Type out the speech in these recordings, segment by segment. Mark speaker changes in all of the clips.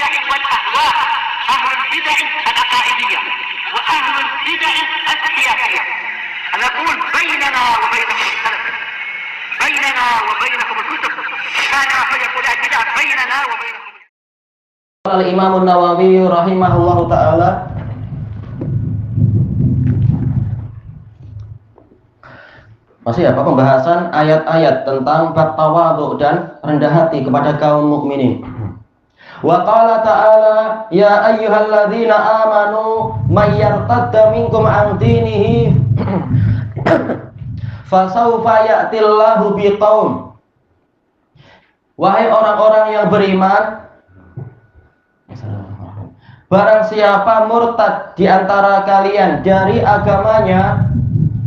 Speaker 1: البدع والأهواء، أهل البدع العقائدية وأهل البدع السياسية. نقول بيننا وبينكم السلف، بيننا وبينكم الكتب، كان فيقول البدع بيننا وبينكم.
Speaker 2: Al-Imam An-Nawawi rahimahullahu ta'ala masih apa pembahasan ayat-ayat tentang bab tawadhu dan rendah hati kepada kaum mukminin. Wa qala ta'ala ya ayyuhalladzina amanu may yartadda minkum an dinihi fasawfa ya'tillahu biqaum. Wahai orang-orang yang beriman, barang siapa murtad di antara kalian dari agamanya,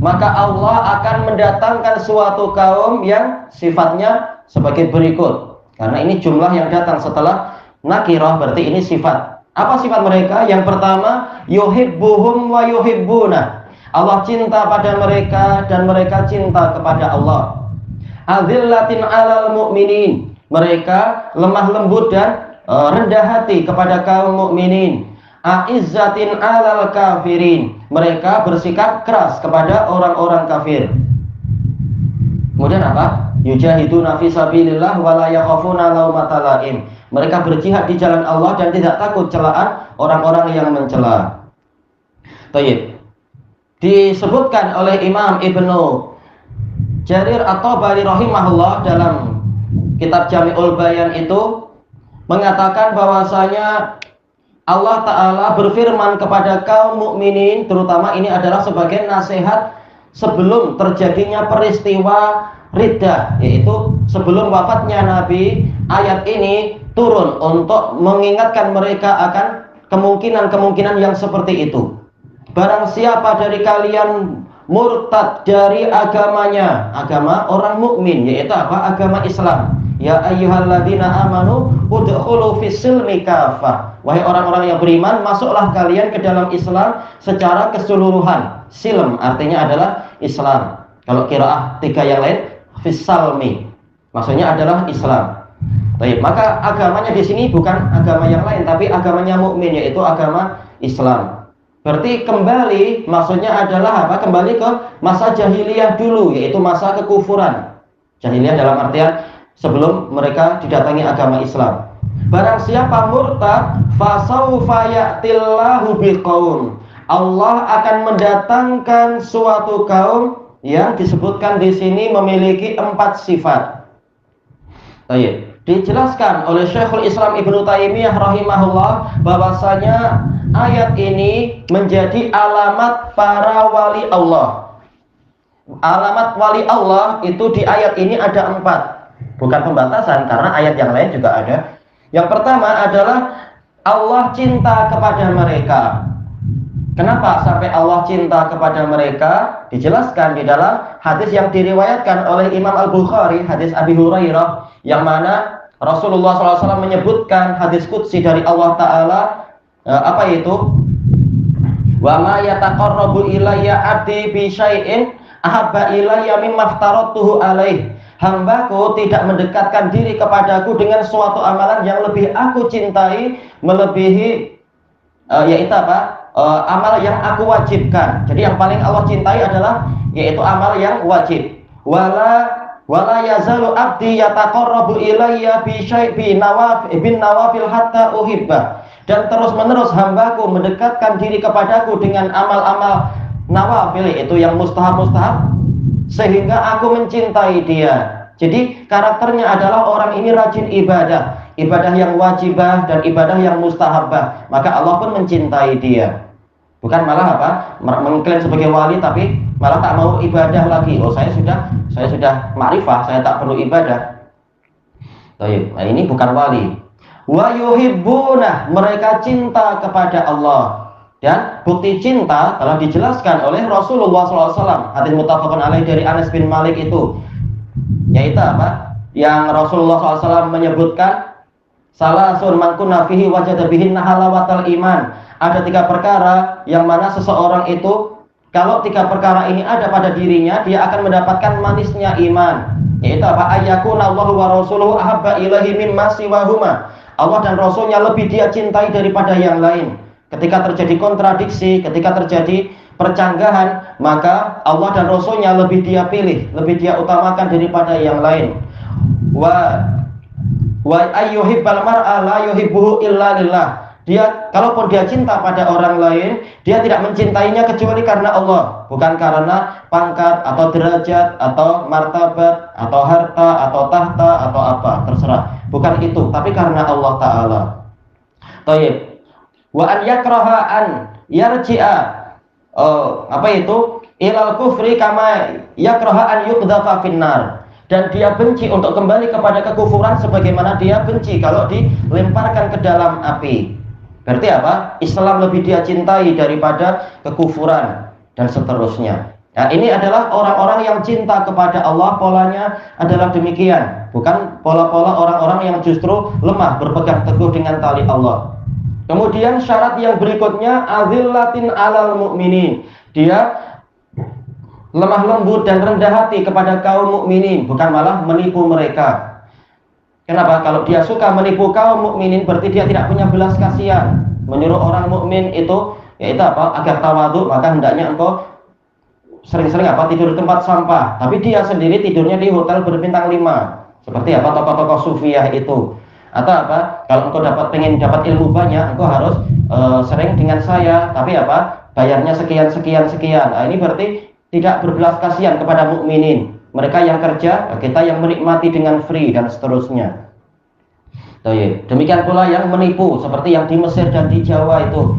Speaker 2: maka Allah akan mendatangkan suatu kaum yang sifatnya sebagai berikut. Karena ini jumlah yang datang setelah nakirah, berarti ini sifat. Apa sifat mereka? Yang pertama, yuhibbuhum wa yuhibbuna. Allah cinta pada mereka dan mereka cinta kepada Allah. Adzillatin 'alal mu'minin. Mereka lemah lembut dan rendah hati kepada kaum mukminin. Aizzatin 'alal kafirin. Mereka bersikap keras kepada orang-orang kafir. Kemudian apa? Yujahiduna fi sabilillah wa la yakhafuna laumata laim. Mereka berjihad di jalan Allah dan tidak takut celaan orang-orang yang mencela. Baik. Disebutkan oleh Imam Ibnu Jarir At-Tabari rahimahullah dalam kitab Jami'ul Bayan itu mengatakan bahwasanya Allah Ta'ala berfirman kepada kaum mukminin, terutama ini adalah sebagai nasihat sebelum terjadinya peristiwa riddah, yaitu sebelum wafatnya Nabi. Ayat ini turun untuk mengingatkan mereka akan kemungkinan-kemungkinan yang seperti itu. Barang siapa dari kalian murtad dari agamanya, agama orang mukmin, yaitu apa? Agama Islam. Ya ayyuhalladzina amanu udkhulu fis-silmi kafah. Wahai orang-orang yang beriman, masuklah kalian ke dalam Islam secara keseluruhan. Silm artinya adalah Islam. Kalau qiraah tiga yang lain fis-salmi, maksudnya adalah Islam. Baik, maka agamanya di sini bukan agama yang lain, tapi agamanya mukmin, yaitu agama Islam. Berarti kembali, maksudnya adalah apa? Kembali ke masa jahiliyah dulu, yaitu masa kekufuran. Jahiliyah dalam artian sebelum mereka didatangi agama Islam. Barang siapa murtad, fasawfa ya'tillahu biqaum. Allah akan mendatangkan suatu kaum yang disebutkan di sini memiliki 4 sifat. Baik. Dijelaskan oleh Syekhul Islam Ibnu Taimiyah rahimahullah bahwasanya ayat ini menjadi alamat para wali Allah. Alamat wali Allah itu di ayat ini ada 4. Bukan pembatasan, karena ayat yang lain juga ada. Yang pertama adalah Allah cinta kepada mereka. Kenapa sampai Allah cinta kepada mereka? Dijelaskan di dalam hadis yang diriwayatkan oleh Imam Al-Bukhari, hadis Abi Hurairah, yang mana Rasulullah SAW menyebutkan hadis qudsi dari Allah Ta'ala, apa itu? Wa ma yataqarrabu ilayya 'abdi bi syai'in ahabba ilayya mimma aftaratuhu alaih. Hambaku tidak mendekatkan diri kepadaku dengan suatu amalan yang lebih aku cintai melebihi yaitu apa? Amal yang aku wajibkan. Jadi yang paling Allah cintai adalah yaitu amal yang wajib. Wala yazalu abdi yataqarrabu ilayya bi syai'in nawafil hatta uhibba. Dan terus-menerus hambaku mendekatkan diri kepadaku dengan amal-amal nawafil, itu yang mustahab-mustahab, sehingga aku mencintai dia. Jadi karakternya adalah orang ini rajin ibadah, ibadah yang wajibah dan ibadah yang mustahabah, maka Allah pun mencintai dia. Bukan malah apa? Mengklaim sebagai wali tapi malah tak mau ibadah lagi. Oh, saya sudah ma'rifah, saya tak perlu ibadah. Baik, nah ini bukan wali. Wa yuhibbuna, mereka cinta kepada Allah. Dan bukti cinta telah dijelaskan oleh Rasulullah SAW. Hadis muttafaqun alaih dari Anas bin Malik itu, yaitu apa? Yang Rasulullah SAW menyebutkan, salasun man kunna fihi wajada bihinna halawatal iman. Ada 3 perkara yang mana seseorang itu, kalau 3 perkara ini ada pada dirinya, dia akan mendapatkan manisnya iman. Yaitu apa? Ayyakuna Allahu wa rasuluhu ahabba ilaihi mimma siwahuma. Allah dan Rasulnya lebih dia cintai daripada yang lain. Ketika terjadi kontradiksi, ketika terjadi percanggahan, maka Allah dan Rasulnya lebih dia pilih, lebih dia utamakan daripada yang lain. Wa ayyuhibbal mar'a la yuhibbuhu illa lillah. Dia, kalaupun dia cinta pada orang lain, dia tidak mencintainya kecuali karena Allah, bukan karena pangkat atau derajat atau martabat atau harta atau tahta atau apa, terserah. Bukan itu, tapi karena Allah Ta'ala. Taib. Wa an yakraha an yarji'a ilal kufri kama yakraha an yuqdhafa finnar. Dan dia benci untuk kembali kepada kekufuran sebagaimana dia benci kalau dilemparkan ke dalam api. Berarti apa? Islam lebih dia cintai daripada kekufuran dan seterusnya. Nah, ini adalah orang-orang yang cinta kepada Allah, polanya adalah demikian. Bukan pola-pola orang-orang yang justru lemah berpegang teguh dengan tali Allah. Kemudian syarat yang berikutnya, azillatin alal mu'minin. Dia lemah lembut dan rendah hati kepada kaum mukminin, bukan malah menipu mereka. Kenapa? Kalau dia suka menipu kaum mukminin, berarti dia tidak punya belas kasihan. Menyuruh orang mukmin itu, yaitu apa? Agar tawadhu, maka hendaknya engkau sering-sering tidur di tempat sampah. Tapi dia sendiri tidurnya di hotel berbintang 5. Seperti apa tokoh-tokoh sufiah itu. Atau apa? Kalau engkau pengen dapat ilmu banyak, engkau harus sering dengan saya. Tapi apa? Bayarnya sekian. Nah, ini berarti tidak berbelas kasihan kepada mukminin. Mereka yang kerja, kita yang menikmati dengan free dan seterusnya. Demikian pula yang menipu seperti yang di Mesir dan di Jawa itu.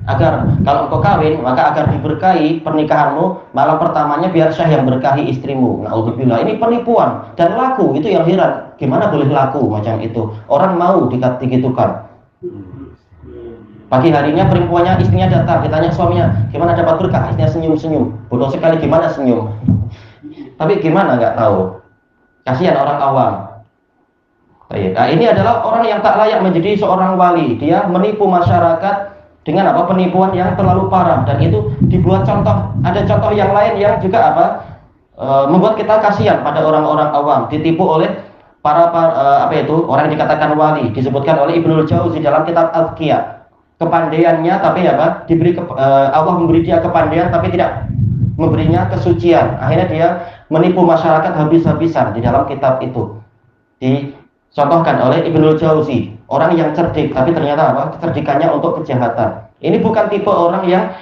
Speaker 2: Agar kalau engkau kawin, maka agar diberkahi pernikahanmu, malam pertamanya biar syah yang berkahi istrimu. Naudzubillah, ini penipuan dan laku. Itu yang heran. Gimana boleh laku macam itu? Orang mau digitukan. Pagi harinya perempuannya, istrinya datang, ditanya suaminya, gimana dapat berkah? Istrinya senyum-senyum. Bodoh sekali, gimana senyum? Tapi gimana nggak tahu. Kasihan orang awam. Nah, ini adalah orang yang tak layak menjadi seorang wali. Dia menipu masyarakat dengan penipuan yang terlalu parah, dan itu dibuat contoh. Ada contoh yang lain yang juga membuat kita kasihan pada orang-orang awam, ditipu oleh orang yang dikatakan wali. Disebutkan oleh Ibnul Jauzi dalam kitab Al-Qiyah. Kepandaiannya, tapi Allah memberi dia kepandaian tapi tidak memberinya kesucian. Akhirnya dia menipu masyarakat habis-habisan di dalam kitab itu. Dicontohkan oleh Ibnul Jauzi, orang yang cerdik tapi ternyata kecerdikannya untuk kejahatan. Ini bukan tipe orang yang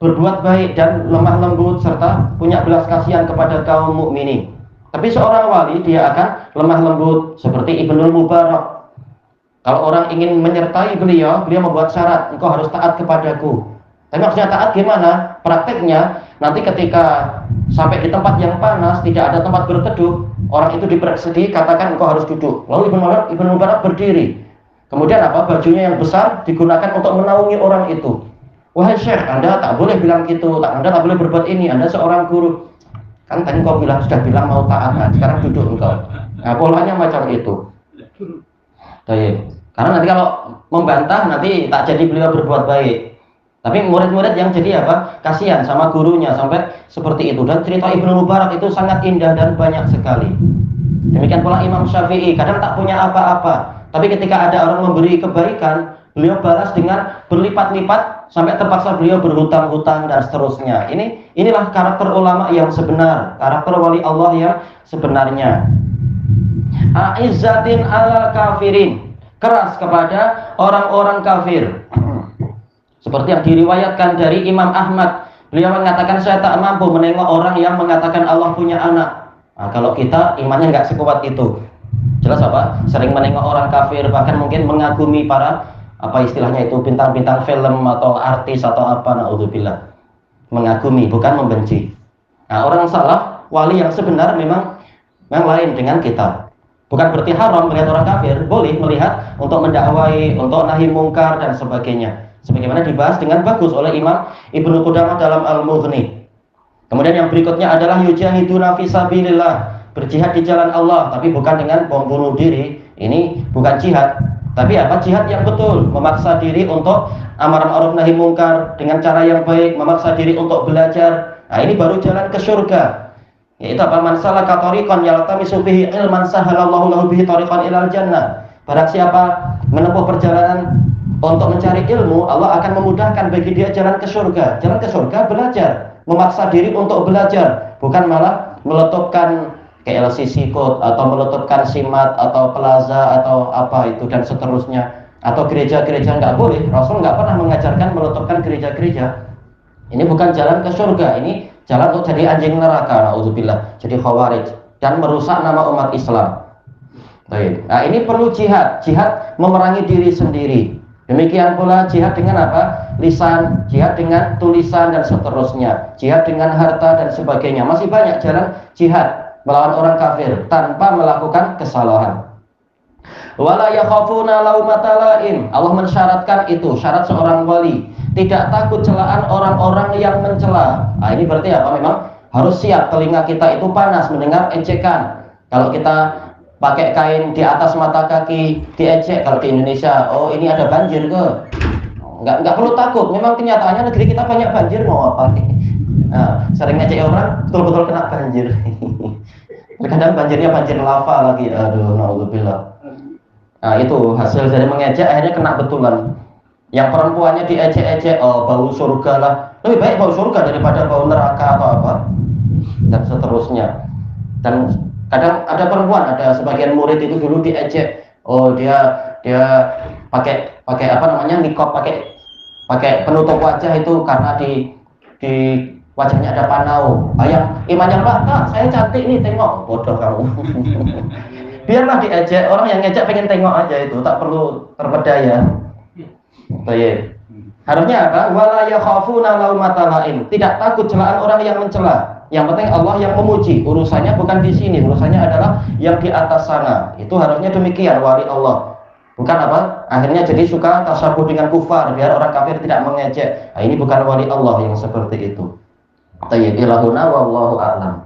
Speaker 2: berbuat baik dan lemah lembut serta punya belas kasihan kepada kaum mukminin. Tapi seorang wali dia akan lemah lembut seperti Ibnul Mubarak. Kalau orang ingin menyertai beliau membuat syarat, engkau harus taat kepadaku. Tapi maksudnya taat gimana? Prakteknya nanti ketika sampai di tempat yang panas, tidak ada tempat berteduh, orang itu dipersedih, katakan engkau harus duduk. Lalu Ibnu Mubarak berdiri. Kemudian bajunya yang besar digunakan untuk menaungi orang itu. Wahai Syekh, Anda tak boleh bilang gitu, Anda tak boleh berbuat ini, Anda seorang guru. Kan tadi engkau sudah bilang mau taat, sekarang duduk engkau. Nah, polanya macam itu. Karena nanti kalau membantah, nanti tak jadi beliau berbuat baik. Tapi murid-murid yang jadi kasihan sama gurunya sampai seperti itu. Dan cerita Ibnu Mubarak itu sangat indah dan banyak sekali. Demikian pula Imam Syafi'i, kadang tak punya apa-apa, tapi ketika ada orang memberi kebaikan, beliau balas dengan berlipat-lipat sampai terpaksa beliau berhutang-hutang dan seterusnya. Inilah karakter ulama yang sebenar, karakter wali Allah yang sebenarnya. Aizzatin alal kafirin, keras kepada orang-orang kafir. Seperti yang diriwayatkan dari Imam Ahmad, beliau mengatakan, saya tak mampu menengok orang yang mengatakan Allah punya anak. Nah, kalau kita imannya nggak sekuat itu, jelas sering menengok orang kafir, bahkan mungkin mengagumi para istilahnya itu bintang-bintang film atau artis atau naudzubillah. Mengagumi, bukan membenci. Nah, orang salah, wali yang sebenar memang lain dengan kita. Bukan berarti haram melihat orang kafir, boleh melihat untuk mendakwai, untuk nahi mungkar dan sebagainya. Sebagaimana dibahas dengan bagus oleh Imam Ibnu Qudamah dalam Al-Mughni. Kemudian yang berikutnya adalah yujahiduna fisabilillah, berjihad di jalan Allah, tapi bukan dengan bom bunuh diri. Ini bukan jihad, tapi jihad yang betul, memaksa diri untuk amar ma'ruf nahi mungkar dengan cara yang baik, memaksa diri untuk belajar. Nah, ini baru jalan ke surga. Yaitu man salaka tariqan yaltamisu bihi ilman sahalallahu lahu bihi tariqan ilal jannah. Barang siapa menempuh perjalanan untuk mencari ilmu, Allah akan memudahkan bagi dia jalan ke surga. Jalan ke surga belajar, memaksa diri untuk belajar, bukan malah meletupkan KLCC code atau meletupkan simat atau plaza atau apa itu dan seterusnya. Atau gereja-gereja nggak boleh. Rasul nggak pernah mengajarkan meletupkan gereja-gereja. Ini bukan jalan ke surga, ini jalan untuk jadi anjing neraka, naudzubillah, jadi khawarij dan merusak nama umat Islam. Baik. Nah, ini perlu jihad memerangi diri sendiri. Demikian pula jihad dengan apa? Lisan, jihad dengan tulisan dan seterusnya, jihad dengan harta dan sebagainya. Masih banyak jalan jihad melawan orang kafir tanpa melakukan kesalahan. Wala yakhafuna laumata laim. Allah mensyaratkan itu, syarat seorang wali, tidak takut celaan orang-orang yang mencela. Nah, ini berarti apa? Memang harus siap, telinga kita itu panas mendengar ejekan. Kalau kita pakai kain di atas mata kaki diejek, kalau di Indonesia, oh ini ada banjir ke? Nggak perlu takut, memang kenyataannya negeri kita banyak banjir, mau apa nih? Nah, sering ngejek orang, betul-betul kena banjir. Kadang banjirnya banjir lava lagi, aduh, naudzubillah. Nah, itu hasil dari mengejek, akhirnya kena betulan. Yang perempuannya diejek-ejek, oh bau surga lah, lebih baik bau surga daripada bau neraka atau apa, dan seterusnya. Dan kadang ada perempuan, ada sebagian murid itu dulu diejek, oh dia pakai apa namanya, niqab, pakai penutup wajah itu karena di wajahnya ada panau. Yang imannya Pak, saya cantik nih, tengok. Bodoh kamu. Biarlah diejek, orang yang ngejek pengen tengok aja itu, tak perlu terpedaya. Baik. Harusnya apa? Wala yakhafuna laumata laim. Tidak takut celaan orang yang mencela. Yang penting Allah yang memuji. Urusannya bukan di sini, urusannya adalah yang di atas sana. Itu harusnya demikian wali Allah. Bukan apa? Akhirnya jadi suka tasyabuh dengan kufar biar orang kafir tidak mengejek. Nah, ini bukan wali Allah yang seperti itu. Tayyib ilahuna wallahu a'lam.